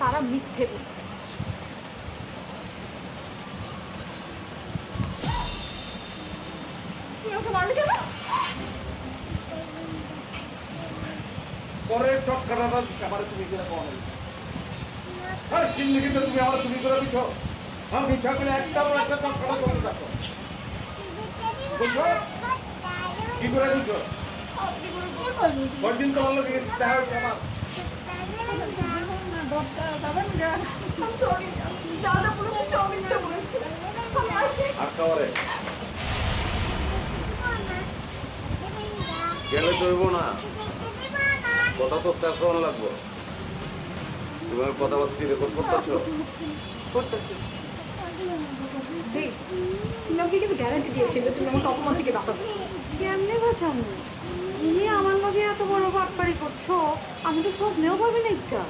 তারা মিথ্যে বলছে। তুমি ওকে মারলে কেন? পরের টক্কাটা আমার তুমি করে পাওয়া আর জিন্দগিতে তুমি আমার তুমি করে দিচ্ছ। আমি ইচ্ছা করে একটা টক্কাটা করে রাখো। বুঝছো কি করে দিচ্ছ? কদিন তোমার লোক দেখা হচ্ছে আমার গেলে তো হইব না, কথা তো শেষ হওয়ার লাগবো। তুমি কথাবার্তা রেকর্ড করতেছো? করতেছি। তুমি আমাকে কিন্তু গ্যারান্টি দিয়েছিলে তুমি আমাকে অপমান থেকে বাঁচাবে। কেমনে বাঁচাবো? তুমি আমার লগে এত বড় বাটপারি করছো, আমি তো স্বপ্নেও পাবি না।